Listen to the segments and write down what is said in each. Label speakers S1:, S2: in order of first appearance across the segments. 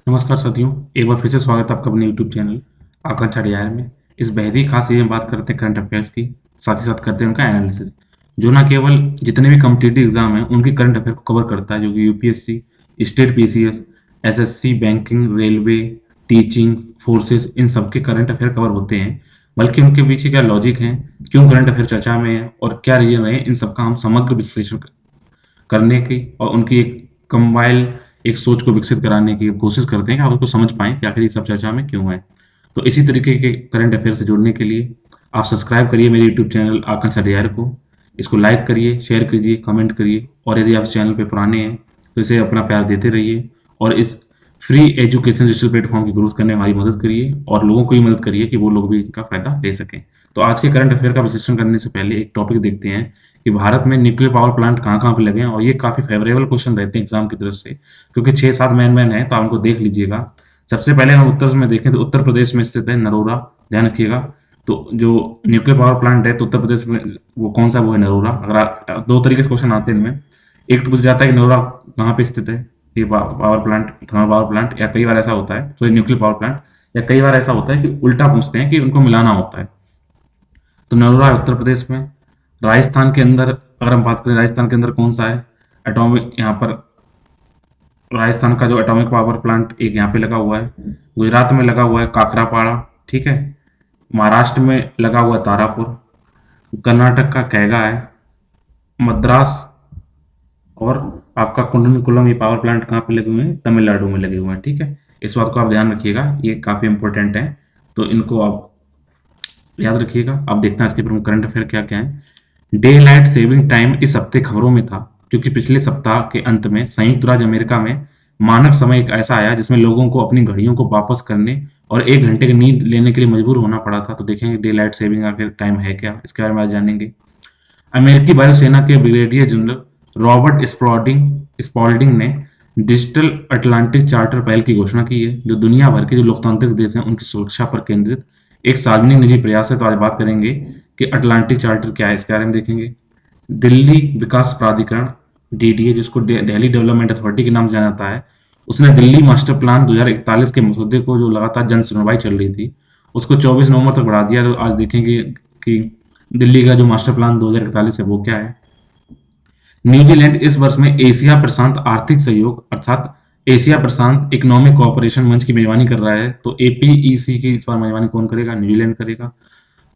S1: नमस्कार साथियों, एक बार फिर से स्वागत है आपका अपने यूट्यूब चैनल आकांक्षा डीआर में। इस बेहद खास सीरीज में बात करते हैं करंट अफेयर्स की, साथ ही साथ करते हैं उनका एनालिसिस, जो ना केवल जितने भी कॉम्पिटिटिव एग्जाम हैं उनकी करंट अफेयर को कवर करता है, जो कि UPSC, state PCS, SSC, banking, railway, teaching, forces, इन सब के करंट अफेयर कवर होते हैं। बल्कि उनके पीछे क्या लॉजिक है, क्यों करंट अफेयर चर्चा में है और क्या रीजन है, इन सबका हम समग्र विश्लेषण करने की और उनकी एक कंबाइल एक सोच को विकसित कराने की कोशिश करते हैं कि आप उसको समझ पाएँ कि आखिर ये सब चर्चा में क्यों है। तो इसी तरीके के करंट अफेयर से जुड़ने के लिए आप सब्सक्राइब करिए मेरे यूट्यूब चैनल आकांक्षा डीआर को। इसको लाइक करिए, शेयर कीजिए, कमेंट करिए और यदि आप इस चैनल पे पुराने हैं तो इसे अपना प्यार देते रहिए और इस फ्री एजुकेशन डिजिटल प्लेटफॉर्म की ग्रोथ करने में हमारी मदद करिए और लोगों को भी मदद करिए कि वो लोग भी इनका फ़ायदा ले सकें। तो आज के करंट अफेयर का विश्लेषण करने से पहले एक टॉपिक देखते हैं कि भारत में न्यूक्लियर पावर प्लांट कहाँ-कहाँ पे लगे हैं और ये काफ़ी फेवरेबल क्वेश्चन रहते हैं एग्जाम की तरफ से, क्योंकि 6-7 मैन हैं, तो आप उनको देख लीजिएगा। सबसे पहले हम उत्तर में देखें तो उत्तर प्रदेश में स्थित है नरोरा, ध्यान रखिएगा। तो जो न्यूक्लियर पावर प्लांट है तो उत्तर प्रदेश में वो कौन सा, वो है नरोरा। अगर दो तरीके से क्वेश्चन आते हैं इनमें, एक तो पूछ जाता है कि नरोरा कहाँ पे स्थित है, ये power plant, thermal power plant, या कई बार ऐसा होता है तो न्यूक्लियर पावर प्लांट, या कई बार ऐसा होता है कि उल्टा पूछते हैं कि उनको मिलाना होता है। तो नरोरा है उत्तर प्रदेश में। राजस्थान के अंदर अगर हम बात करें, राजस्थान के अंदर कौन सा है एटॉमिक, यहाँ पर राजस्थान का जो एटॉमिक पावर प्लांट एक यहाँ पे लगा हुआ है। गुजरात में लगा हुआ है काकरापाड़ा, ठीक है। महाराष्ट्र में लगा हुआ है तारापुर। कर्नाटक का कैगा है। मद्रास और आपका कुंडनकुलम, ये पावर प्लांट कहाँ पे लगे हुए हैं, तमिलनाडु में लगे हुए हैं, ठीक है। इस बात को आप ध्यान रखिएगा, ये काफ़ी इंपॉर्टेंट है, तो इनको आप याद रखिएगा। अब देखते हैं इसके प्रमुख करंट अफेयर क्या क्या है। डे लाइट सेविंग टाइम इस हफ्ते खबरों में था, क्योंकि पिछले सप्ताह के अंत में संयुक्त राज्य अमेरिका में मानक समय एक ऐसा आया जिसमें लोगों को अपनी घड़ियों को वापस करने और 1 घंटे की नींद लेने के लिए मजबूर होना पड़ा था। तो देखेंगे डे लाइट सेविंग आखिर टाइम है क्या, इसके बारे में आज जानेंगे। अमेरिकी वायुसेना के ब्रिगेडियर जनरल रॉबर्ट स्पॉल्डिंग ने डिजिटल अटलांटिक चार्टर पहल की घोषणा की है, जो दुनिया भर के जो लोकतांत्रिक देश हैं उनकी सुरक्षा पर केंद्रित एक सार्वजनिक निजी प्रयास है। तो आज बात करेंगे कि अटलांटिक चार्टर क्या है, इसके बारे में देखेंगे। दिल्ली विकास प्राधिकरण, डीडीए, जिसको दिल्ली डेवलपमेंट अथॉरिटी के नाम से जाना जाता है, उसने दिल्ली मास्टर प्लान 2041 के मसौदे को, जो लगातार जन सुनवाई चल रही थी, उसको 24 नवंबर तक बढ़ा दिया। तो आज देखेंगे कि दिल्ली का जो मास्टर प्लान 2041 है वो क्या है। न्यूजीलैंड इस वर्ष में एशिया प्रशांत आर्थिक सहयोग अर्थात एशिया प्रशांत इकोनॉमिक कोऑपरेशन मंच की मेजबानी कर रहा है। तो एपीईसी की इस बार मेजबानी कौन करेगा, न्यूजीलैंड करेगा।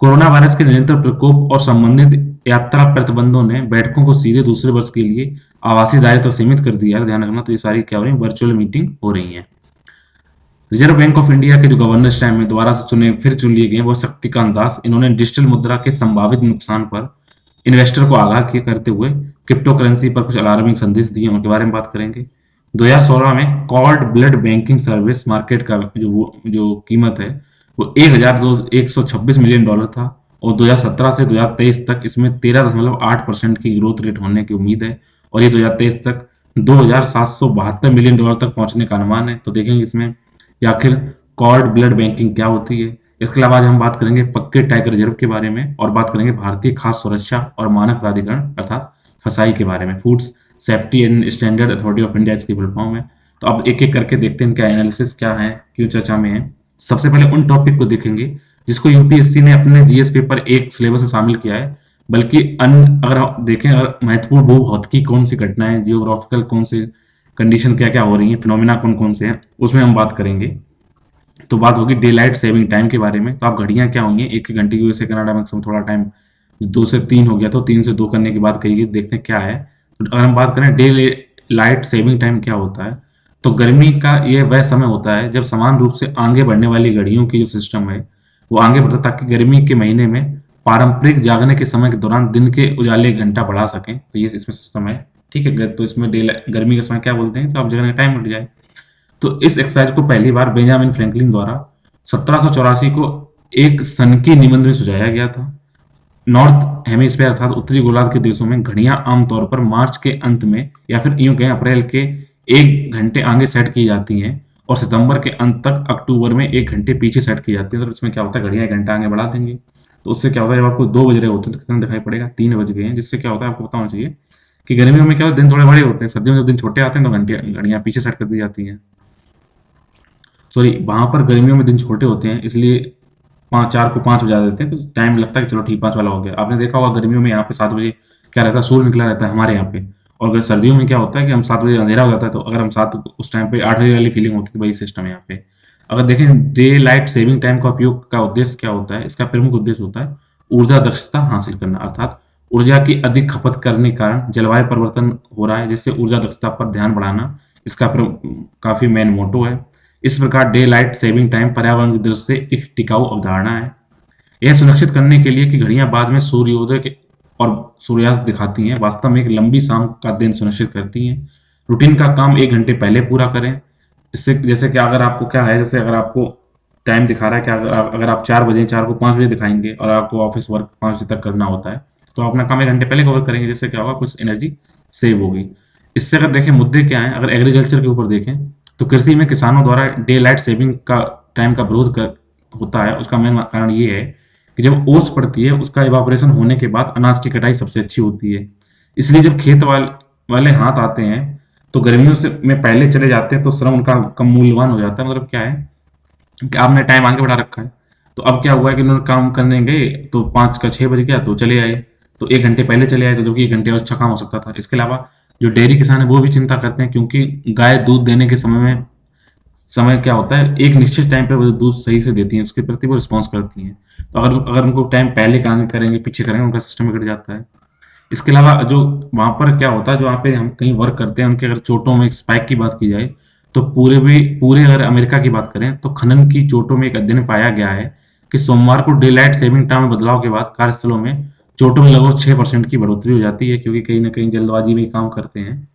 S1: कोरोना वायरस के निरंतर प्रकोप और संबंधित यात्रा प्रतिबंधों ने बैठकों को सीधे दूसरे वर्ष के लिए आवासीय दायरे तक सीमित कर दिया है, ध्यान रखना। तो ये सारी क्या हो रही है, वर्चुअल मीटिंग हो रही है। रिजर्व बैंक ऑफ इंडिया के जो गवर्नर इस टाइम में दोबारा से फिर चुन लिए गए, वो शक्तिकांत दास। इन्होंने डिजिटल मुद्रा के संभावित नुकसान पर इन्वेस्टर को आगाह किए करते हुए क्रिप्टो करेंसी पर कुछ अलार्मिंग संदेश दिए, उनके बारे में बात करेंगे। 2016 में called blood banking service market का जो कीमत है वो 1,126 मिलियन डॉलर था और 2017 से 2023 तक इसमें 13.8% की ग्रोथ रेट होने की उम्मीद है और ये 2023 तक 2,772 मिलियन डॉलर तक पहुंचने का अनुमान है। तो देखेंगे इसमें कि आखिर कॉर्ड ब्लड बैंकिंग क्या होती है। इसके अलावा आज हम बात करेंगे पक्के टाइगर रिजर्व के बारे में और बात करेंगे भारतीय खाद्य सुरक्षा और मानक प्राधिकरण अर्थात फसाई के बारे में, foods safety and standard authority of India इसकी फुल फॉर्म है। तो अब एक एक करके देखते हैं इनका एनालिसिस क्या है, क्यों चर्चा में है। सबसे पहले उन टॉपिक को देखेंगे जिसको यूपीएससी ने अपने जीएस पेपर एक सिलेबस में शामिल किया है, बल्कि अगर हम देखें, अगर महत्वपूर्ण भूभौतिकी कौन सी घटनाएं, जियोग्राफिकल कौन से कंडीशन क्या क्या हो रही है, फिनोमिना कौन कौन से हैं, उसमें हम बात करेंगे। तो बात होगी डे लाइट सेविंग टाइम के बारे में। तो आप घड़ियां क्या होंगी, 1 घंटे की, यूएसए कनाडा में थोड़ा टाइम 2 से 3 हो गया, तो 3 से 2 करने की बात करिए, देखते हैं क्या है। तो अगर हम बात करें डे लाइट सेविंग टाइम क्या होता है, तो गर्मी का ये वह समय होता है जब समान रूप से आगे बढ़ने वाली घड़ियों की जो सिस्टम है वो आगे बढ़ता है, ताकि गर्मी के महीने में पारंपरिक जागने के समय के दौरान दिन के उजाले 1 घंटा बढ़ा सकें। तो ये इसमें सिस्टम है, ठीक है। तो इसमें गर्मी का समय क्या बोलते हैं, तो आप जगने का टाइम बढ़ जाए। तो इस एक्सरसाइज को पहली बार बेंजामिन फ्रैंकलिन द्वारा 1784 को एक सनकी निबंध में सुझाया गया था। नॉर्थ हेमिस्फीयर अर्थात उत्तरी गोलार्ध के देशों में घड़ियां आमतौर पर मार्च के अंत में या फिर यूं कहें अप्रैल के 1 घंटे आगे सेट की जाती हैं और सितंबर के अंत तक अक्टूबर में 1 घंटे पीछे सेट की जाती है। तो इसमें क्या होता है, घड़ियां 1 घंटा आगे बढ़ा देंगे। तो उससे क्या होता है, जब आपको 2 बज रहे होते हैं तो कितना दिखाई पड़ेगा, 3 बज गए हैं, जिससे क्या होता है आपको पता होना चाहिए कि गर्मियों में क्या होता है, दिन थोड़े बड़े होते हैं, सर्दियों में जब दिन छोटे आते हैं तो घंटियां घड़ियां पीछे सेट कर दी जाती हैं। सॉरी, वहाँ पर गर्मियों में दिन छोटे होते हैं, इसलिए 4 को 5 बजा देते हैं, तो टाइम लगता है कि चलो ठीक 5 वाला हो गया। आपने देखा होगा गर्मियों में यहाँ पे 7 बजे क्या रहता है, सूर्य निकला रहता है हमारे यहाँ पे। और अगर सर्दियों में क्या होता है कि हम 7 बजे अंधेरा हो जाता है, तो अगर हम 7 उस टाइम पे 8 बजे वाली फीलिंग होती है, वही सिस्टम है यहाँ पे। अगर देखें डे लाइट सेविंग टाइम का उपयोग का उद्देश्य क्या होता है, इसका प्रमुख उद्देश्य होता है ऊर्जा दक्षता हासिल करना, अर्थात ऊर्जा की अधिक खपत करने के कारण जलवायु परिवर्तन हो रहा है, जिससे ऊर्जा दक्षता पर ध्यान बढ़ाना इसका काफी मेन मोटो है। इस प्रकार डे लाइट सेविंग टाइम पर्यावरण की दृष्टि से एक टिकाऊ अवधारणा है। यह सुनिश्चित करने के लिए कि घड़ियां बाद में सूर्योदय के और सूर्यास्त दिखाती हैं, वास्तव में एक लंबी शाम का दिन सुनिश्चित करती हैं। रूटीन का काम 1 घंटे पहले पूरा करें। इससे जैसे कि अगर आपको क्या है, जैसे अगर आपको टाइम दिखा रहा है कि अगर आप 4 बजे 4 को 5 बजे दिखाएंगे और आपको ऑफिस वर्क 5 बजे तक करना होता है, तो आप अपना काम 1 घंटे पहले कवर करेंगे, जिससे क्या होगा, कुछ एनर्जी सेव होगी। इससे अगर देखें मुद्दे क्या हैं, अगर एग्रीकल्चर के ऊपर देखें तो कृषि में किसानों द्वारा डे लाइट सेविंग का टाइम का विरोध होता है। उसका मेन कारण ये है कि जब ओस पड़ती है, उसका इवापोरेशन होने के बाद अनाज की कटाई सबसे अच्छी होती है। इसलिए जब खेत वाले हाथ आते हैं, तो गर्मियों से में पहले चले जाते हैं, तो श्रम उनका कम मूल्यवान हो जाता है। मतलब क्या है कि आपने टाइम आगे बढ़ा रखा है, तो अब क्या हुआ है कि उन्होंने काम करने गए, तो 5 का 6 बज गया तो चले आए, तो 1 घंटे पहले चले आए, तो जबकि 1 घंटे और अच्छा काम हो सकता था। इसके अलावा जो डेयरी किसान है वो भी चिंता करते हैं, क्योंकि गाय दूध देने के समय क्या होता है, एक निश्चित टाइम पे वो दूध सही से देती है, उसके प्रति वो रिस्पॉन्स करती हैं। तो अगर अगर उनको टाइम पहले काम करेंगे, पीछे करेंगे, उनका सिस्टम बिगड़ जाता है। इसके अलावा जो वहाँ पर क्या होता है, जो वहाँ पे हम कहीं वर्क करते हैं, उनके अगर चोटों में एक स्पाइक की बात की जाए, तो पूरे अगर अमेरिका की बात करें, तो खनन की चोटों में एक अध्ययन में पाया गया है कि सोमवार को डे लाइट सेविंग टाइम में बदलाव के बाद कार्यस्थलों में चोटों में लगभग 6% की बढ़ोतरी हो जाती है, क्योंकि कहीं ना कहीं जल्दबाजी में काम करते हैं।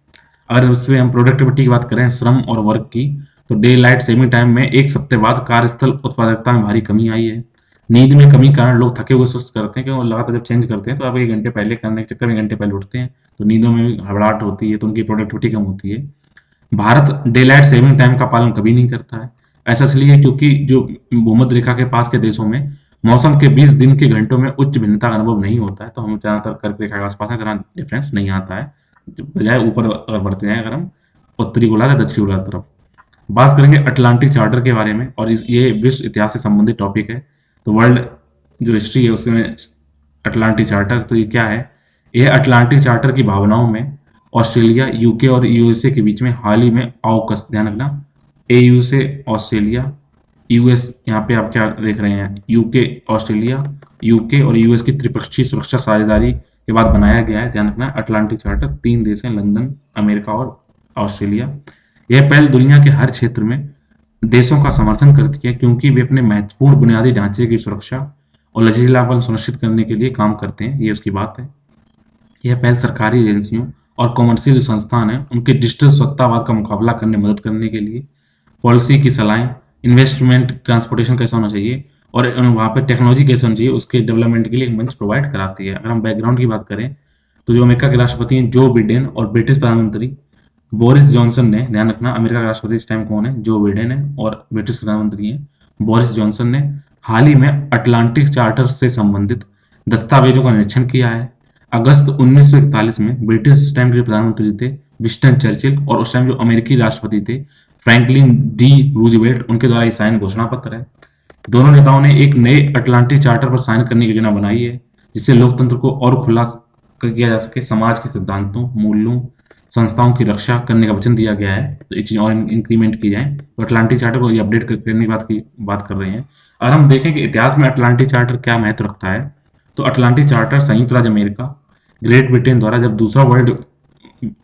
S1: अगर उसमें हम प्रोडक्टिविटी की बात करें, श्रम और वर्क की, तो डे लाइट सेविंग टाइम में एक सप्ताह बाद कार्यस्थल उत्पादकता में भारी कमी आई है। नींद में कमी के कारण लोग थके हुए सुस्त करते हैं, क्योंकि वो लगातार जब चेंज करते हैं, तो आप 1 घंटे पहले करने के चक्कर में 1 घंटे पहले उठते हैं, तो नींदों में हड़बड़ाहट होती है, तो उनकी प्रोडक्टिविटी कम होती है। Bharat day light saving time का पालन कभी नहीं करता है। ऐसा इसलिए क्योंकि जो भूमध्य रेखा के पास के देशों में मौसम के 20 दिन के घंटों में उच्च भिन्नता का अनुभव नहीं होता है, तो हम ज्यादातर कर्क रेखा के आसपास इतना डिफरेंस नहीं आता है, बजाय ऊपर अगर बढ़ते जाएं, अगर हम उत्तरी गोलार्ध या दक्षिणी गोलार्ध तरफ। बात करेंगे अटलांटिक चार्टर के बारे में, और ये विश्व इतिहास से संबंधित टॉपिक है। तो वर्ल्ड जो हिस्ट्री है उसमें अटलांटिक चार्टर, तो ये क्या है, यह अटलांटिक चार्टर की भावनाओं में ऑस्ट्रेलिया, यूके और यूएसए के बीच में हाल ही में AUKUS, ध्यान रखना, AU से ऑस्ट्रेलिया, यूएस, यहाँ पे आप क्या देख रहे हैं, यूके ऑस्ट्रेलिया, यूके और यूएस की त्रिपक्षीय सुरक्षा साझेदारी के बाद बनाया गया है। ध्यान रखना, अटलांटिक चार्टर 3 देश हैं, लंदन, अमेरिका और ऑस्ट्रेलिया। यह पहल दुनिया के हर क्षेत्र में देशों का समर्थन करती है, क्योंकि वे अपने महत्वपूर्ण बुनियादी ढांचे की सुरक्षा और लचीलापन सुनिश्चित करने के लिए काम करते हैं। ये उसकी बात है। यह पहल सरकारी एजेंसियों और कॉमर्शियल जो संस्थान हैं, उनके डिजिटल सत्तावाद का मुकाबला करने में मदद करने के लिए पॉलिसी की सलाहें, इन्वेस्टमेंट, ट्रांसपोर्टेशन कैसा होना चाहिए और वहाँ पे टेक्नोलॉजी कैसे होनी चाहिए, उसके डेवलपमेंट के लिए एक मंच प्रोवाइड कराती है। अगर हम बैकग्राउंड की बात करें, तो जो अमेरिका के राष्ट्रपति हैं जो बिडेन और ब्रिटिश प्रधानमंत्री बोरिस जॉनसन ने, ध्यान रखना अमेरिका का राष्ट्रपति इस टाइम कौन है, जो बिडेन है, और ब्रिटिश प्रधानमंत्री हैं बोरिस जॉनसन ने हाल ही में अटलांटिक चार्टर से संबंधित दस्तावेजों का निरीक्षण किया है। अगस्त 1941 में ब्रिटिश उस टाइम के प्रधानमंत्री थे विंस्टन चर्चिल, और उस टाइम जो अमेरिकी राष्ट्रपति थे फ्रैंकलिन डी रूजवेल्ट, उनके द्वारा ये साइन घोषणा पत्र है। दोनों नेताओं ने एक नए अटलांटिक चार्टर पर साइन करने की योजना बनाई है, जिससे लोकतंत्र को और खुला किया जा सके, समाज के सिद्धांतों, मूल्यों, संस्थाओं की रक्षा करने का वचन दिया गया है। तो एक चीज और इंक्रीमेंट की जाए, तो अटलांटिक चार्टर को ये अपडेट करने की बात कर रहे हैं। अगर हम देखें कि इतिहास में अटलांटिक चार्टर क्या महत्व रखता है, तो अटलांटिक चार्टर संयुक्त राज्य अमेरिका, ग्रेट ब्रिटेन द्वारा जब दूसरा वर्ल्ड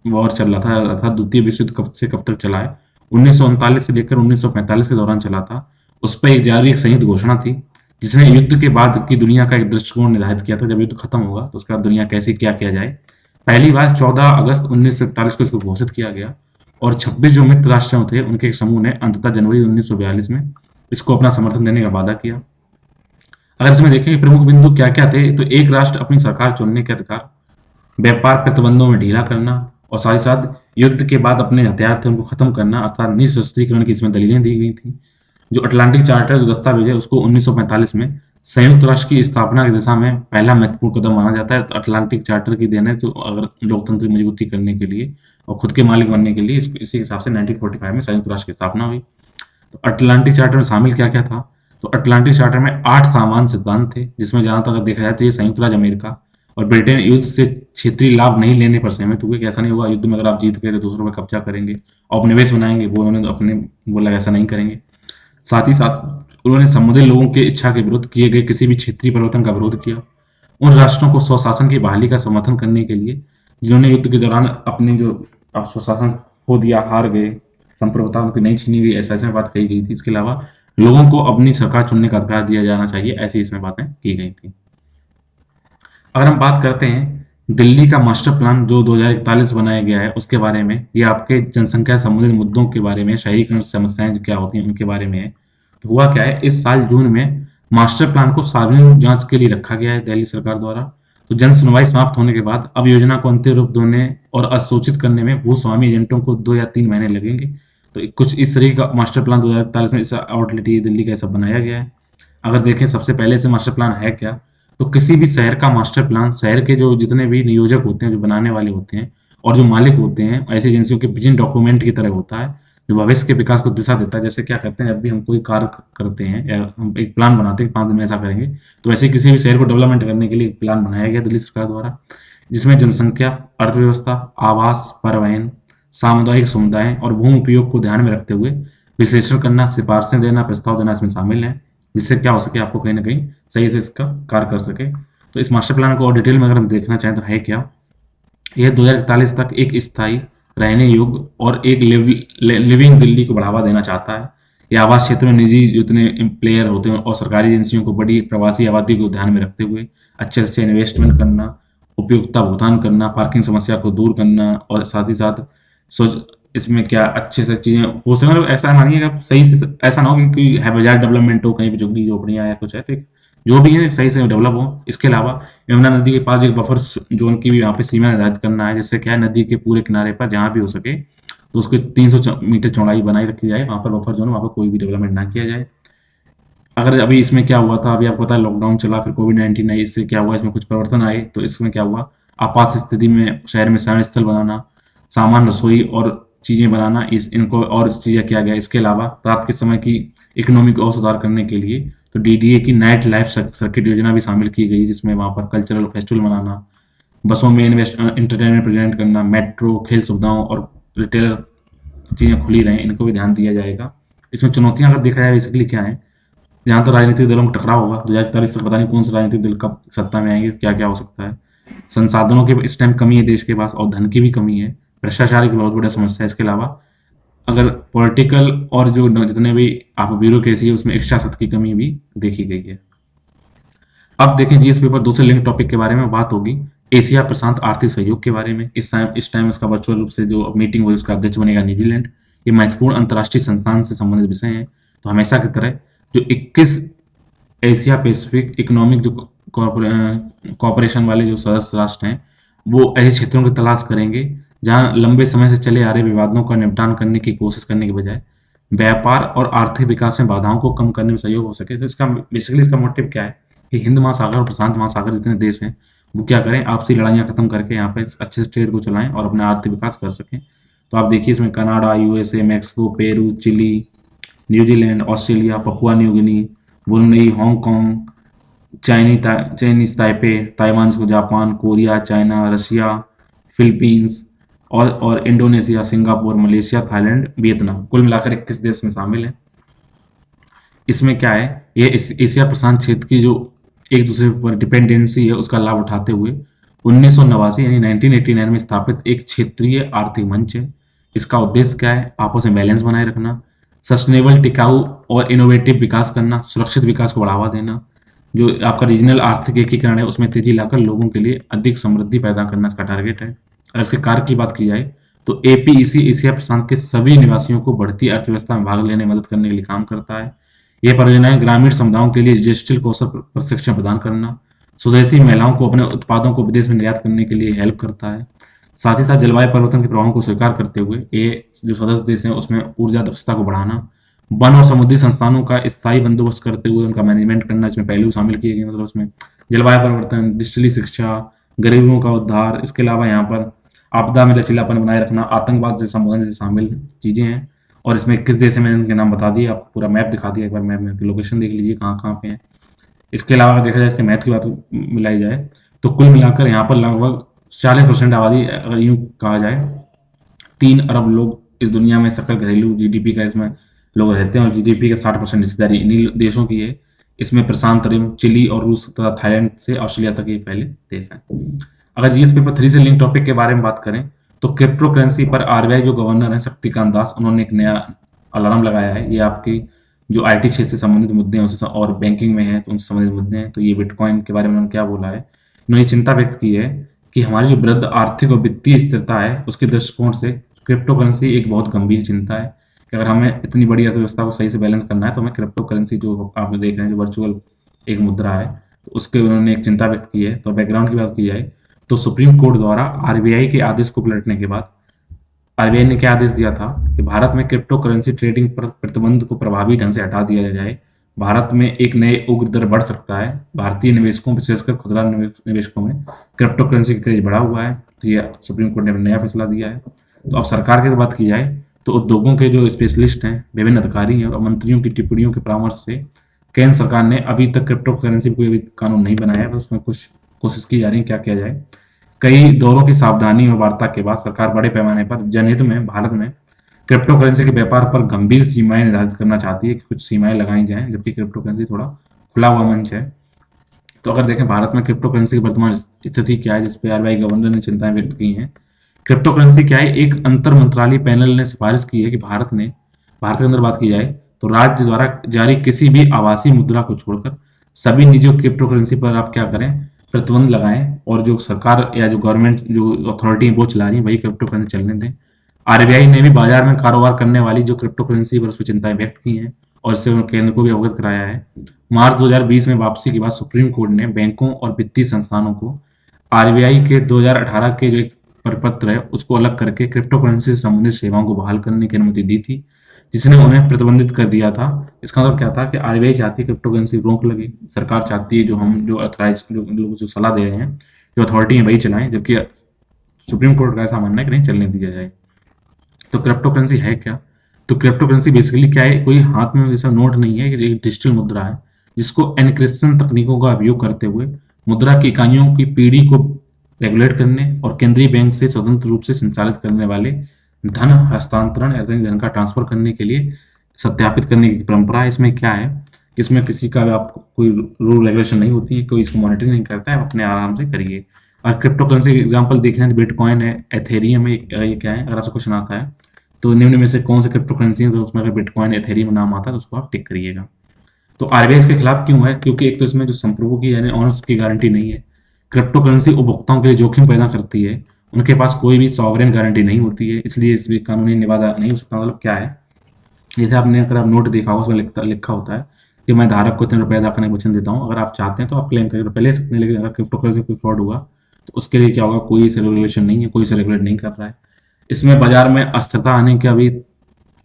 S1: वॉर चल रहा था, अर्थात द्वितीय विश्व युद्ध कब तक चला है, 1939 से लेकर 1945 के दौरान चला था, उस पर एक जारी एक संयुक्त घोषणा थी, जिसने युद्ध के बाद की दुनिया का एक दृष्टिकोण निर्धारित किया था। जब युद्ध खत्म होगा तो उसके बाद दुनिया कैसे क्या किया जाए। पहली बार 14 अगस्त 1941 को इसको घोषित किया गया, और 26 जो मित्र राष्ट्रों थे उनके एक समूह ने अंततः जनवरी 1942 में इसको अपना समर्थन देने का वादा किया। अगर इसमें देखें कि प्रमुख बिंदु क्या क्या थे, तो एक राष्ट्र अपनी सरकार चुनने के अधिकार, व्यापार प्रतिबंधों में ढीला करना, और साथ ही साथ युद्ध के बाद अपने हथियार थे उनको खत्म करना, अर्थात निशस्त्रीकरण की इसमें दलीलें दी गई थी। जो अटलांटिक चार्टर जो दस्तावेज है, उसको 1945 में संयुक्त राष्ट्र की स्थापना की दिशा में पहला महत्वपूर्ण कदम माना जाता है। तो अटलांटिक चार्टर की देन है, तो अगर लोकतंत्र की मजबूती करने के लिए और खुद के मालिक बनने के लिए, इसी हिसाब से 1945 में संयुक्त राष्ट्र की स्थापना हुई। तो अटलांटिक चार्टर में शामिल क्या क्या था? तो अटलांटिक चार्टर में 8 सामान्य सिद्धांत थे, जिसमें जहां तक देखा जाए तो ये संयुक्त राज्य अमेरिका और ब्रिटेन युद्ध से क्षेत्रीय लाभ नहीं लेने पर सहमत हुए कि ऐसा नहीं होगा युद्ध में अगर आप जीत गए तो दूसरों पर कब्जा करेंगे, औपनिवेश बनाएंगे, वो उन्होंने अपने बोला ऐसा नहीं करेंगे। साथ ही साथ उन्होंने समुद्री लोगों की इच्छा के विरुद्ध किए गए किसी भी क्षेत्रीय परिवर्तन का विरोध किया। उन राष्ट्रों को स्वशासन की बहाली का समर्थन करने के लिए जिन्होंने युद्ध के दौरान अपने जो स्वशासन खो दिया, हार गए, संप्रभुता उनकी नहीं छीनी गई, ऐसा इसमें बात कही गई थी। इसके अलावा लोगों को अपनी सरकार चुनने का अधिकार दिया जाना चाहिए, ऐसी इसमें बातें की गई थी। अगर हम बात करते हैं दिल्ली का मास्टर प्लान जो 2041 बनाया गया है उसके बारे में, ये आपके जनसंख्या संबंधित मुद्दों के बारे में, शहरीकरण समस्याएं जो क्या होती हैं उनके बारे में है। तो हुआ क्या है, इस साल जून में मास्टर प्लान को सार्वजनिक जांच के लिए रखा गया है दिल्ली सरकार द्वारा। तो जन सुनवाई समाप्त होने के बाद अब योजना को अंतिम रूप देने और अधिसूचित करने में भूस्वामी एजेंटों को 2 या 3 महीने लगेंगे। तो कुछ इस तरीके का मास्टर प्लान 2041 में इस आउटलेट दिल्ली का ऐसा बनाया गया है। अगर देखें सबसे पहले से मास्टर प्लान है क्या, तो किसी भी शहर का मास्टर प्लान शहर के जो जितने भी नियोजक होते हैं, जो बनाने वाले होते हैं और जो मालिक होते हैं, ऐसी एजेंसियों के विजन डॉक्यूमेंट की तरह होता है जो भविष्य के विकास को दिशा देता है। जैसे क्या करते हैं, जब भी हम कोई कार्य करते हैं या हम एक प्लान बनाते हैं 5 दिन में ऐसा करेंगे, तो ऐसे किसी भी शहर को डेवलपमेंट करने के लिए एक प्लान बनाया गया दिल्ली सरकार द्वारा, जिसमें जनसंख्या, अर्थव्यवस्था, आवास, परिवहन, सामुदायिक समुदाय और भूमि उपयोग को ध्यान में रखते हुए विश्लेषण करना, सिफारिशें देना, प्रस्ताव देना इसमें शामिल है, जिससे क्या हो सके आपको कहीं ना कहीं सही से इसका कार्य कर सके। तो इस मास्टर प्लान को और डिटेल में अगर हम देखना चाहें तो है क्या, यह 2041 तक एक स्थायी, रहने योग्य और एक लिविंग दिल्ली को बढ़ावा देना चाहता है। यह आवास क्षेत्र में निजी जितने प्लेयर होते हैं और सरकारी एजेंसियों को बड़ी प्रवासी आबादी को ध्यान में रखते हुए अच्छे अच्छे इन्वेस्टमेंट करना, उपयोगिता भुगतान करना, पार्किंग समस्या को दूर करना और साथ ही साथ सोच इसमें क्या अच्छे से चीजें हो सके। मतलब ऐसा मानिएगा सही से, ऐसा ना हो कि कोई हैबिटेट डेवलपमेंट हो, कहीं पे झुग्गी झोपड़ियाँ या कुछ है, तो जो भी है सही से डेवलप हो। इसके अलावा यमुना नदी के पास एक बफर जोन की भी यहाँ पे सीमा निर्धारित करना है, जिससे क्या है नदी के पूरे किनारे पर जहाँ भी हो सके तो उसको 300 मीटर चौड़ाई बनाई रखी जाए, वहाँ पर बफर जोन, वहाँ पर कोई भी डेवलपमेंट ना किया जाए। अगर अभी इसमें क्या हुआ था, अभी आपको पता है लॉकडाउन चला, फिर कोविड-19 आई, इससे क्या हुआ, इसमें कुछ परिवर्तन आए। तो इसमें क्या हुआ, आपात स्थिति में शहर में शयन स्थल बनाना, सामान रसोई और चीजें बनाना, इनको और चीजें किया गया। इसके अलावा रात के समय की इकोनॉमी को और सुधार करने के लिए तो डीडीए की नाइट लाइफ सर्किट योजना भी शामिल की गई, जिसमें वहां पर कल्चरल फेस्टिवल मनाना, बसों में इंटरटेनमेंट प्रेजेंट करना, मेट्रो, खेल सुविधाओं और रिटेलर चीजें खुली रहें, इनको भी ध्यान दिया जाएगा। इसमें चुनौतियां अगर देखा जाए बेसिकली क्या है, यहाँ तो राजनीतिक दलों का टकराव होगा। 2041 तक पता नहीं कौन सा राजनीतिक दल कब सत्ता में आएंगे, क्या क्या हो सकता है। संसाधनों की इस टाइम कमी है देश के पास और धन की भी कमी है, भ्रष्टाचार की बहुत बड़ी समस्या है। इसके अलावा अगर पॉलिटिकल और जो जितने भी आप ब्यूरोक्रेसी है उसमें इच्छा शक्ति की कमी भी देखी गई है। अब देखें जीएस पेपर दूसरे लिंक टॉपिक के बारे में बात होगी, एशिया प्रशांत आर्थिक सहयोग के बारे में। इस टाइम इसका वर्चुअल रूप से जो मीटिंग हुई उसका अध्यक्ष बनेगा न्यूजीलैंड। ये महत्वपूर्ण अंतर्राष्ट्रीय संस्थान से संबंधित विषय हैं। तो हमेशा की तरह जो 21 एशिया पैसिफिक इकोनॉमिक जो कॉपरेशन वाले जो सदस्य राष्ट्र हैं, वो ऐसे क्षेत्रों की तलाश करेंगे जहां लंबे समय से चले आ रहे विवादों का निपटान करने की कोशिश करने के बजाय व्यापार और आर्थिक विकास में बाधाओं को कम करने में सहयोग हो सके। तो इसका बेसिकली इसका मोटिव क्या है कि हिंद महासागर और प्रशांत महासागर जितने देश हैं वो क्या करें, आपसी लड़ाइयाँ खत्म करके यहाँ पे अच्छे से ट्रेड को चलाएं और अपना आर्थिक विकास कर सकें। तो आप देखिए इसमें Canada, USA, Mexico, Peru, Chile, New Zealand, Australia, Papua New Guinea, Brunei, Hong Kong, Chinese Taipei, Taiwan को, Japan, Korea, China, Russia, Philippines और Indonesia, Singapore, Malaysia, Thailand, Vietnam, कुल मिलाकर 21 देश में शामिल है। इसमें क्या है, ये एशिया प्रशांत क्षेत्र की जो एक दूसरे पर डिपेंडेंसी है उसका लाभ उठाते हुए 1989 यानी 1989 में स्थापित एक क्षेत्रीय आर्थिक मंच है। इसका उद्देश्य क्या है, आपस में बैलेंस बनाए रखना, सस्टेनेबल, टिकाऊ और इनोवेटिव विकास करना, सुरक्षित विकास को बढ़ावा देना, जो आपका रीजनल आर्थिक एकीकरण है उसमें तेजी लाकर लोगों के लिए अधिक समृद्धि पैदा करना इसका टारगेट है। अगर इसके कार्य की बात की जाए तो एपीईसी एशिया प्रशांत के सभी निवासियों को बढ़ती अर्थव्यवस्था में भाग लेने में मदद करने के लिए काम करता है। यह परियोजनाएं ग्रामीण समुदायों के लिए डिजिटल कौशल प्रशिक्षण प्रदान करना, स्वदेशी महिलाओं को अपने उत्पादों को विदेश में निर्यात करने के लिए हेल्प करता है। साथ ही साथ जलवायु परिवर्तन के प्रभावों को स्वीकार करते हुए ये जो सदस्य देश हैं उसमें ऊर्जा दक्षता को बढ़ाना, वन और समुद्री संस्थानों का स्थायी बंदोबस्त करते हुए उनका मैनेजमेंट करना, इसमें पहलू शामिल किए गए। मतलब उसमें जलवायु परिवर्तन, डिजिटली शिक्षा, गरीबों का उद्धार, इसके अलावा यहाँ पर आपदा में लचीलापन बनाए रखना, आतंकवाद से संबोधन जैसे शामिल चीजें हैं। और इसमें 21 देश है, मैंने उनके नाम बता दिए, आपको पूरा मैप दिखा दिया, एक बार मैप में लोकेशन देख लीजिए कहाँ कहाँ पे है। इसके अलावा अगर देखा जाए, इसके मैथ की बात मिलाई जाए तो कुल मिलाकर यहाँ पर लगभग 40% आबादी, अगर यूँ कहा जाए 3 अरब लोग इस दुनिया में सकल घरेलू जीडीपी का इसमें लोग रहते हैं, और जीडीपी का 60% हिस्सेदारी इन्हीं देशों की है। इसमें प्रशांत रिम, चिली और रूस तथा थाईलैंड से ऑस्ट्रेलिया तक ये फैले देश हैं। अगर जीएस पेपर 3 से लिंक टॉपिक के बारे में बात करें तो क्रिप्टो करेंसी पर आरबीआई जो गवर्नर है शक्तिकांत दास, उन्होंने एक नया अलार्म लगाया है। ये आपकी जो आईटी क्षेत्र से संबंधित मुद्दे हैं उससे और बैंकिंग में है तो उनसे संबंधित मुद्दे हैं। तो ये बिटकॉइन के बारे में उन्होंने क्या बोला है, उन्होंने चिंता व्यक्त की है कि हमारी जो वृद्ध आर्थिक और वित्तीय स्थिरता है उसके दृष्टिकोण से क्रिप्टो करेंसी एक बहुत गंभीर चिंता है कि अगर हमें इतनी बड़ी अर्थव्यवस्था को सही से बैलेंस करना है तो हमें क्रिप्टो करेंसी जो आप देख रहे हैं जो वर्चुअल एक मुद्रा है, तो उसके उन्होंने एक चिंता व्यक्त की है। तो बैकग्राउंड की बात की जाए तो सुप्रीम कोर्ट द्वारा आरबीआई के आदेश को पलटने के बाद आरबीआई ने क्या आदेश दिया था कि भारत में क्रिप्टो करेंसी ट्रेडिंग पर प्रतिबंध को प्रभावी ढंग से हटा दिया जाए। भारत में एक नए उग्र दर बढ़ सकता है। भारतीय निवेशकों, विशेषकर खुदरा निवेशकों में क्रिप्टो करेंसी का क्रेज बढ़ा हुआ है। तो ये सुप्रीम कोर्ट ने नया फैसला दिया है। तो अब सरकार की बात की जाए तो उद्योगों के जो स्पेशलिस्ट हैं, विभिन्न अधिकारी हैं और मंत्रियों की टिप्पणियों के परामर्श से केंद्र सरकार ने अभी तक क्रिप्टो करेंसी पर कोई भी कानून नहीं बनाया है, बस उसमें कुछ कोशिश की जा रही है क्या किया जाए। कई दौरों की सावधानी और वार्ता के बाद सरकार बड़े पैमाने पर जनहित में भारत में क्रिप्टो करेंसी के व्यापार पर गंभीर सीमाएं निर्धारित करना चाहती है कि कुछ सीमाएं लगाई जाएं, जबकि क्रिप्टो करेंसी थोड़ा खुला हुआ मंच है। तो अगर देखें भारत में क्रिप्टो करेंसी की वर्तमान स्थिति क्या है, जिस पर आरबीआई गवर्नर ने चिंताएं व्यक्त की हैं। क्रिप्टो करेंसी क्या है, एक अंतर मंत्रालय पैनल ने सिफारिश की है कि भारत के अंदर बात की जाए तो राज्य द्वारा जारी किसी भी आभासी मुद्रा को छोड़कर सभी निजी क्रिप्टो करेंसी पर आप क्या करें, प्रतिबंध लगाएं, और जो सरकार या जो गवर्नमेंट जो अथॉरिटी है वो चला रही है वही क्रिप्टो करेंसी चलने दें। आरबीआई ने भी बाजार में कारोबार करने वाली जो क्रिप्टो करेंसी पर उस पर चिंताएं व्यक्त की हैं और इससे केंद्र को भी अवगत कराया है। मार्च 2020 में वापसी के बाद सुप्रीम कोर्ट ने बैंकों और वित्तीय संस्थानों को आरबीआई के 2018 के जो एक परिपत्र है उसको अलग करके क्रिप्टो करेंसी से संबंधित सेवाओं को बहाल करने की अनुमति दी थी, जिसने उन्हें प्रतिबंधित कर दिया था। इसका मतलब क्या था कि आरबीआई चाहती है क्रिप्टो करेंसी रोक लगे, सरकार चाहती है जो हम जो अथराइज जो लोग जो सलाह दे रहे हैं, जो अथॉरिटी है वही चलाएं, जबकि सुप्रीम कोर्ट का ऐसा मानना है कि नहीं चलने दिया जाए। तो क्रिप्टो करेंसी है क्या? तो क्रिप्टो करेंसी बेसिकली क्या है, कोई हाथ में जैसा नोट नहीं है, एक डिजिटल मुद्रा है जिसको एनक्रिप्शन तकनीकों का उपयोग करते हुए मुद्रा की इकाइयों की पीढ़ी को रेगुलेट करने और केंद्रीय बैंक से स्वतंत्र रूप से संचालित करने वाले धन हस्तांतरण या धन का ट्रांसफर करने के लिए सत्यापित करने की परंपरा है। इसमें क्या है, इसमें किसी का आपको कोई रूल रेगुलेशन नहीं होती है, कोई इसको मॉनिटरिंग नहीं करता है, अपने आराम से करिए। और क्रिप्टो करेंसी एग्जाम्पल देखें तो बिटकॉइन है, एथेरियम है, ये क्या है, अगर आपसे क्वेश्चन आता है तो निम्न में से कौन से क्रिप्टो करेंसी है, तो उसमें अगर बिटकॉइन एथेरियम नाम आता है तो उसको आप टिक करिएगा। तो आरबीआई इसके खिलाफ क्यों है? क्योंकि एक तो इसमें जो संप्रभु की यानी ऑनर्स की गारंटी नहीं है। क्रिप्टो करेंसी उपभोक्ताओं के लिए जोखिम पैदा करती है, उनके पास कोई भी सॉवरेन गारंटी नहीं होती है, इसलिए इस भी कानूनी निवादा नहीं हो सकता। मतलब क्या है, जैसे आपने अगर आप नोट देखा होगा उसमें लिखा होता है कि मैं धारक को इतने रुपए अदा करने का वचन देता हूँ, अगर आप चाहते हैं तो आप क्लेम करके ले सकते हैं। लेकिन अगर क्रिप्टो करेंसी कोई फ्रॉड हुआ तो उसके लिए क्या होगा, कोई से रेगुलेशन नहीं है, कोई से रेगुलेट नहीं कर रहा है। इसमें बाजार में अस्थिरता आने का भी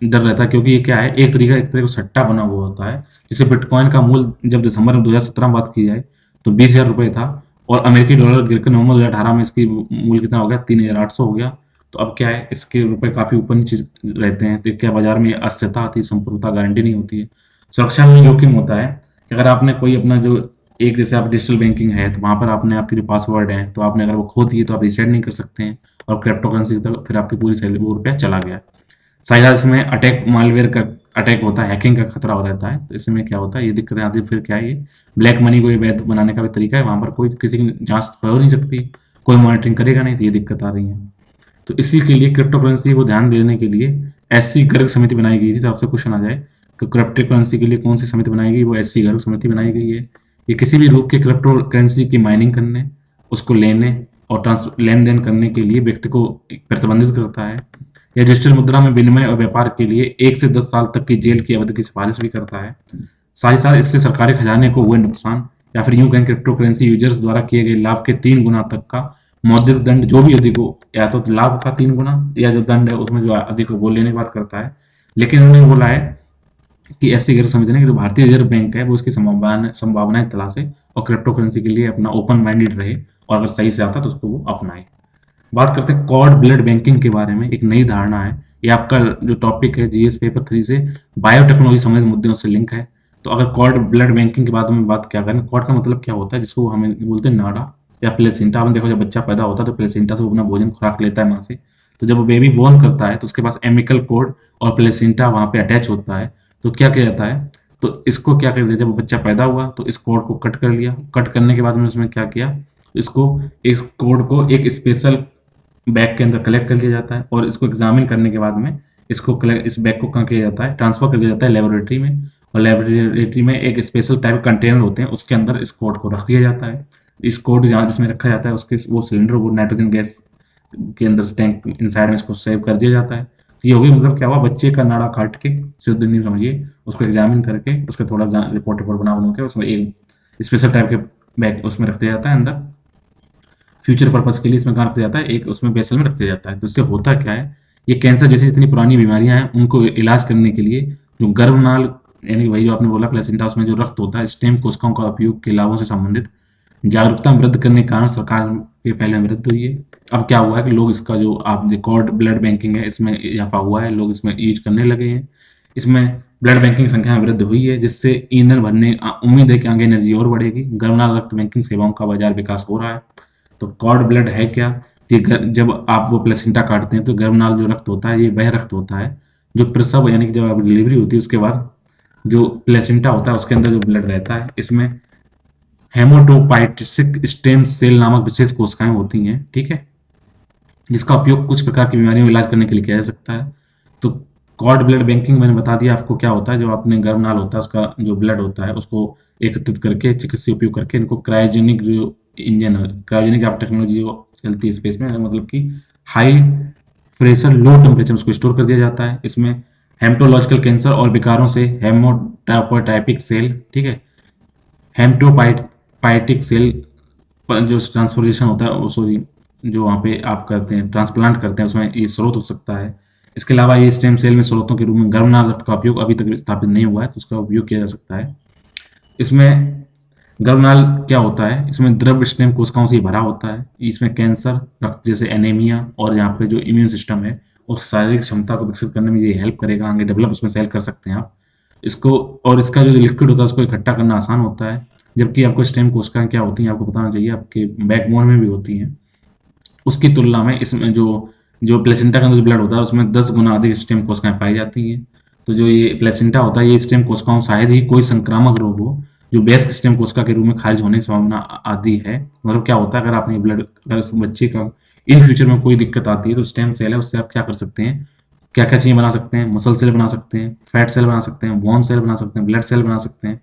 S1: डर रहता है, क्योंकि ये क्या है, एक तरह का सट्टा बना हुआ होता है। जैसे बिटकॉइन का मूल जब दिसंबर 2017 में बात की जाए तो 20,000 रुपये था, और अमेरिकी डॉलर गिरकर नवंबर 2018 में इसकी मूल्य कितना हो गया, 3,800 हो गया। तो अब क्या है, इसके रुपए काफी ऊपर नीचे रहते हैं, तो क्या बाजार में अस्थिरता आती है, संपूर्णता गारंटी नहीं होती है। सुरक्षा में जोखिम होता है कि अगर आपने कोई अपना जो एक जैसे आप डिजिटल बैंकिंग है तो वहां पर आपने आपके जो पासवर्ड है तो आपने अगर वो खो दिए तो आप रिसेट नहीं कर सकते हैं, और क्रिप्टो करेंसी तक फिर आपकी पूरी सैलरी वो रुपया चला गया। साथ ही इसमें अटैक मालवेयर का अटैक होता है, हैकिंग का खतरा हो रहता है। तो इसमें क्या होता है, ये दिक्कतें आती है। फिर क्या है, ये ब्लैक मनी को ये वैध बनाने का भी तरीका है, वहां पर कोई किसी की जांच हो नहीं सकती, कोई मॉनिटरिंग करेगा नहीं, तो ये दिक्कत आ रही है। तो इसी के लिए क्रिप्टो करेंसी को ध्यान देने के लिए ऐसी गर्ग समिति बनाई गई थी। तो आपसे क्वेश्चन आ जाए कि क्रिप्टो करेंसी के लिए कौन सी समिति बनाई गई, वो ऐसी गर्ग समिति बनाई गई है। ये किसी भी रूप के क्रिप्टो करेंसी की माइनिंग करने, उसको लेने और लेन देन करने के लिए व्यक्ति को प्रतिबंधित करता है। यह डिजिटल मुद्रा में विनिमय और व्यापार के लिए 1 से 10 साल तक की जेल की अवधि की सिफारिश भी करता है। साथ ही साथ इससे सरकारी खजाने को हुए नुकसान या फिर यूं कहें क्रिप्टो करेंसी यूजर्स द्वारा किए गए लाभ के 3 गुना तक का मौद्रिक दंड, जो भी अधिक हो, या तो लाभ का 3 गुना या जो दंड है उसमें जो अधिक हो वो लेने की बात करता है। लेकिन उन्होंने बोला है कि ऐसी गैर समझने कि जो भारतीय रिजर्व बैंक है वो उसकी संभावनाएं तलाशे और क्रिप्टो करेंसी के लिए अपना ओपन माइंडेड रहे, और अगर सही से आता तो उसको वो अपनाए। बात करते हैं कॉर्ड ब्लेड बैंकिंग के बारे में। एक नई धारणा है ये आपका जो टॉपिक है जीएस पेपर 3 से बायोटेक्नोलॉजी संबंधित मुद्दों से लिंक है। तो अगर कॉर्ड ब्लड बैंकिंग के बारे में बात क्या करें, कॉर्ड का मतलब क्या होता है, जिसको हमें बोलते हैं नाड़ा या प्लेसेंटा। आपने देखो जब बच्चा पैदा होता है तो प्लेसेंटा से वो अपना भोजन खुराक लेता है माँ से। तो जब वो बेबी बोर्न करता है तो उसके पास एमिकल कॉर्ड और प्लेसेंटा वहाँ पे अटैच होता है। तो क्या किया जाता है, तो इसको क्या कर दिया, जब बच्चा पैदा हुआ तो इस कॉर्ड को कट कर लिया। कट करने के बाद में उसमें क्या किया, इसको इस कॉर्ड को एक स्पेशल बैग के अंदर कलेक्ट कर लिया जाता है और इसको एग्जामिन करने के बाद में इसको इस बैग को कहाँ किया जाता है, ट्रांसफर कर दिया जाता है लेबोरेटरी में। और लेबोरेटरी में एक स्पेशल टाइप कंटेनर होते हैं, उसके अंदर इस कोड को रख दिया जाता है। इस कोड जहाँ जिसमें रखा जाता है उसके वो सिलेंडर वो नाइट्रोजन गैस के अंदर टैंक इनसाइड में इसको सेव कर दिया जाता है। तो ये हो गई, मतलब क्या हुआ, बच्चे का नाड़ा काट के शुद्ध नहीं समझिए, उसको एग्जामिन करके उसका थोड़ा रिपोर्ट बना के उसमें एक स्पेशल टाइप के बैग उसमें रख दिया जाता है अंदर। फ्यूचर पर्पज के लिए इसमें कहाँ रखा जाता है, एक उसमें बेसल में रख दिया जाता है। तो इससे होता क्या है, ये कैंसर जैसी जितनी पुरानी बीमारियां हैं उनको इलाज करने के लिए जो गर्भनाल यानी वही जो आपने बोला प्लेसेंटा, उसमें जो रक्त होता है स्टेम कोशिकाओं का उपयोग के लाभों से संबंधित जागरूकता में वृद्धि करने के कारण सरकार के पहले में वृद्धि हुई है। अब क्या हुआ है कि लोग इसका जो आप रिकॉर्ड ब्लड बैंकिंग है इसमें इजाफा हुआ है, लोग इसमें यूज करने लगे हैं। इसमें ब्लड बैंकिंग की संख्या में वृद्धि हुई है, जिससे ईंधन भरने उम्मीद है कि आगे एनर्जी और बढ़ेगी। गर्भनाल रक्त बैंकिंग सेवाओं का बाजार विकास हो रहा है। तो कॉर्ड ब्लड है क्या, कि जब आप वो प्लेसेंटा काटते हैं तो गर्भनाल जो रक्त होता है ये वह रक्त होता है जो प्रसव यानी कि जब आप डिलीवरी होती है उसके बाद जो प्लेसेंटा होता है उसके अंदर जो ब्लड रहता है, इसमें हेमोटोपाइटिक स्टेम सेल नामक विशेष कोशिकाएं होती हैं, ठीक है, जिसका उपयोग कुछ प्रकार की बीमारियों में इलाज करने के लिए किया जा सकता है। तो कॉर्ड ब्लड बैंकिंग मैंने बता दिया आपको क्या होता है, जो आपने गर्भनाल होता है उसका जो ब्लड होता है उसको एकत्रित करके चिकित्सीय उपयोग करके इनको क्रायोजेनिक जो इंजन क्रायोजेनिक आप टेक्नोलॉजी जो चलती है स्पेस में, मतलब कि हाई प्रेशर लो टेम्परेचर उसको स्टोर कर दिया जाता है। इसमें हेमटोलॉजिकल कैंसर और विकारों से हेमोटाइपिक सेल, ठीक है, हेमटोपाइटिक सेल जो ट्रांसफॉर्मेशन होता है, सॉरी जो वहाँ पे आप करते हैं ट्रांसप्लांट करते हैं उसमें ये स्रोत हो सकता है। इसके अलावा ये स्टेम सेल में स्रोतों के रूप में गर्भनाल रक्त का उपयोग अभी तक स्थापित नहीं हुआ है, तो उसका उपयोग किया जा सकता है। इसमें गर्भनाल क्या होता है, इसमें द्रव स्टेम कोशिकाओं से भरा होता है। इसमें कैंसर, रक्त जैसे एनीमिया और यहाँ पे जो इम्यून सिस्टम है और शारीरिक क्षमता को विकसित करने में ये हेल्प करेगा, आगे डेवलप उसमें सेल कर सकते हैं आप इसको। और इसका जो लिक्विड होता है उसको इकट्ठा करना आसान होता है, जबकि आपको स्टेम कोशिकाएं क्या होती हैं आपको बताना चाहिए, आपके बैकबोन में भी होती हैं। उसकी तुलना में इसमें जो जो प्लेसेंटा का जो ब्लड होता है उसमें 10 गुना अधिक स्टेम कोशिकाएं पाई जाती हैं। तो जो ये प्लेसेंटा होता है ये स्टेम कोशिकाओं शायद ही कोई संक्रामक रोग हो जो बेस्ट स्टेम कोशिका के रूप में खारिज होने की संभावना आदि है। मतलब क्या होता है, अगर आपने ब्लड अगर उस बच्चे का इन फ्यूचर में कोई दिक्कत आती है तो स्टेम सेल है उससे आप क्या कर सकते हैं, क्या क्या चीजें बना सकते हैं, मसल सेल बना सकते हैं, फैट सेल बना सकते हैं, बोन सेल बना सकते हैं, ब्लड सेल बना सकते हैं,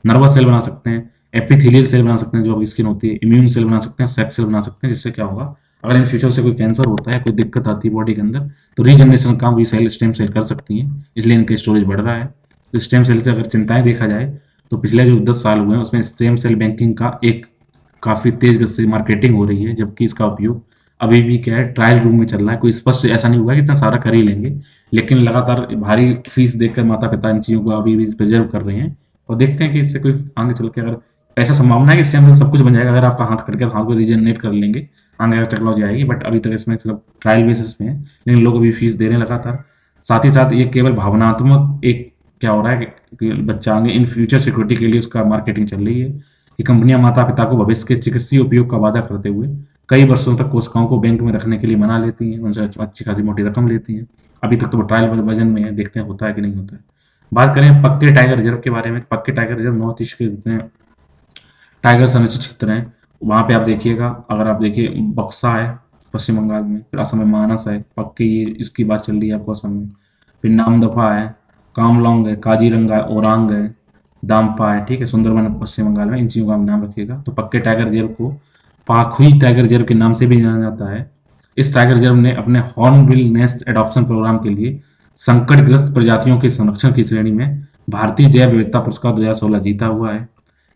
S1: नर्वस सेल बना सकते हैं, एपिथेलियल सेल बना सकते हैं जो आपकी स्किन होती है, इम्यून सेल बना सकते हैं, सेक्स सेल बना सकते हैं। जिससे क्या होगा, अगर इन फ्यूचर से कोई कैंसर होता है, कोई दिक्कत आती है बॉडी के अंदर, तो रीजनरेशन काम भी सेल स्टेम सेल कर सकती हैं, इसलिए इनका स्टोरेज बढ़ रहा है। तो स्टेम सेल से अगर चिंताएं देखा जाए तो पिछले जो 10 साल हुए हैं उसमें स्टेम सेल बैंकिंग का एक काफ़ी तेज गति से मार्केटिंग हो रही है, जबकि इसका उपयोग अभी भी क्या है ट्रायल रूम में चल रहा है। कोई स्पष्ट ऐसा नहीं हुआ कि इतना सारा कर ही लेंगे, लेकिन लगातार भारी फीस देखकर माता पिता इन चीज़ों को अभी भी प्रिजर्व कर रहे हैं और देखते हैं कि इससे कोई आगे चल के, अगर ऐसा संभावना है कि स्टेम सेल सब कुछ बन जाएगा अगर आपका हाथ कट कर हाथ को रीजनरेट कर लेंगे, आगे अगर टेक्नोलॉजी आएगी, बट अभी तक इसमें सिर्फ ट्रायल बेसिस पे है, लेकिन लोग अभी फीस दे रहे हैं लगातार। साथ ही साथ ये केवल भावनात्मक एक क्या हो रहा है कि बच्चा आगे इन फ्यूचर सिक्योरिटी के लिए उसका मार्केटिंग चल रही है कि कंपनियां माता पिता को भविष्य के चिकित्सीय उपयोग का वादा करते हुए कई वर्षों तक कोशिकाओं को बैंक में रखने के लिए मना लेती हैं, उनसे अच्छी खासी मोटी रकम लेती हैं। अभी तक तो वो ट्रायल वर्जन में है, देखते हैं होता है कि नहीं होता है। बात करें पक्के टाइगर रिजर्व के बारे में, पक्के टाइगर रिजर्व नॉर्थ ईस्ट के जितने टाइगर संरक्षित क्षेत्र हैं वहाँ पे आप देखिएगा, अगर आप देखिए बक्सा है पश्चिम बंगाल में, फिर असम में मानस है, पक्के ये इसकी बात चल रही है आपको असम में, फिर नामदफा है, कामलोंग है, काजीरंगा है, ओरांग है, दाम्पा है, ठीक है, सुंदरबन पश्चिम बंगाल में। इन चीज़ों का आप नाम रखिएगा। तो पक्के टाइगर रिजर्व को पाखुई टाइगर रिजर्व के नाम से भी जाना जाता है। इस टाइगर रिजर्व ने अपने हॉर्नबिल नेस्ट एडॉप्शन प्रोग्राम के लिए संकटग्रस्त प्रजातियों के संरक्षण की श्रेणी में भारतीय जैव विविधता पुरस्कार 2016 जीता हुआ है।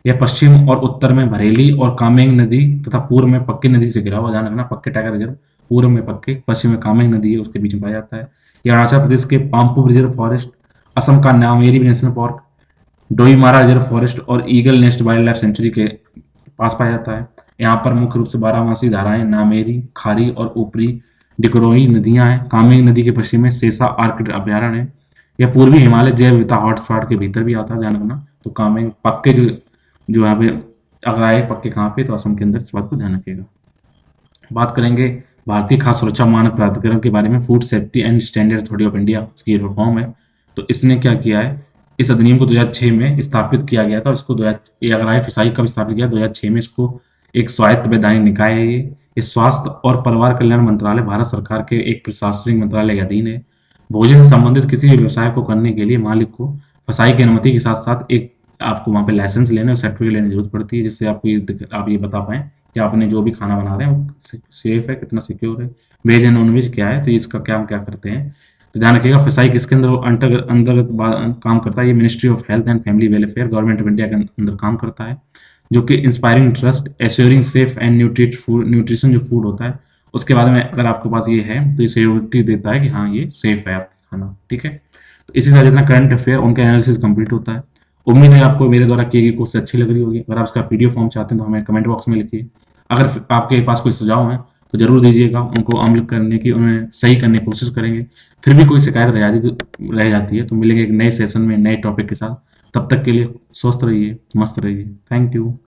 S1: यह पश्चिम और उत्तर में बरेली और कामेंग नदी तथा पूर्व में पक्की नदी से घिरा हुआ, ध्यान रखना पक्के टाइगर रिजर्व पूर्व में पक्के, पश्चिम में कामेंग नदी है उसके बीच में पाया जाता है। यह अरुणाचल प्रदेश के पाम्पू रिजर्व फॉरेस्ट, असम का Nameri national park, Doimara reserve forest और eagle nest wildlife sanctuary के पास पाया जाता है। यहाँ पर मुख्य रूप से 12 मासी धाराएं नामेरी, खारी और ऊपरी डिक्रोही नदियां हैं, कामेंग नदी के पश्चिम में सेसा आर्किड अभ्यारण्य है। यह पूर्वी हिमालय जैव विविधता हॉटस्पॉट के भीतर भी आता है, ध्यान रखना। तो कामेंग पक्के जो यहाँ पे अगर आए पक्के कहाँ पे, तो असम के अंदर, इस बात को ध्यान रखिएगा। बात करेंगे भारतीय खाद्य सुरक्षा मानक प्राधिकरण के बारे में, food safety and standard authority of India, इसकी रिफॉर्म है। तो इसने क्या किया है, इस अधिनियम को 2006 में स्थापित किया गया था। इसको 2000 अगर आए फिसाई कब स्थापित किया, 2006 में। इसको एक स्वायत्त वैधानिक निकाय है ये स्वास्थ्य और परिवार कल्याण मंत्रालय भारत सरकार के एक प्रशासनिक मंत्रालय के अधीन है। भोजन से संबंधित किसी भी व्यवसाय को करने के लिए मालिक को फसाई की अनुमति के साथ साथ एक आपको वहाँ पे लाइसेंस लेने और सर्टिफिकेट लेने की जरूरत पड़ती है, जिससे आप ये बता पाएँ कि आपने जो भी खाना बना रहे हैं वो सेफ है, कितना सिक्योर है, वेज एंड नॉन वेज क्या है, तो इसका क्या हम क्या करते हैं। तो ध्यान रखिएगा, फसाई किसके अंदर अंतर्गत काम करता है, ये ministry of health and family welfare, government of India के अंदर काम करता है, जो कि inspiring trust, assuring safe and nutrition जो फूड होता है उसके बारे में अगर आपके पास ये है तो ये सिक्योरिटी देता है कि हाँ ये सेफ है आपका खाना, ठीक है। तो इसी तरह जितना करंट अफेयर उनका एनालिसिस कंप्लीट होता है। उम्मीद है आपको मेरे द्वारा की गई कोर्स अच्छी लग रही होगी। अगर आप इसका पीडीएफ फॉर्म चाहते हैं तो हमें कमेंट बॉक्स में लिखिए। अगर आपके पास कोई सुझाव है तो जरूर दीजिएगा, उनको अमल करने की, उन्हें सही करने की कोशिश करेंगे। फिर भी कोई शिकायत रह जाती है तो मिलेंगे एक नए सेशन में नए टॉपिक के साथ। तब तक के लिए स्वस्थ रहिए, मस्त रहिए। Thank you.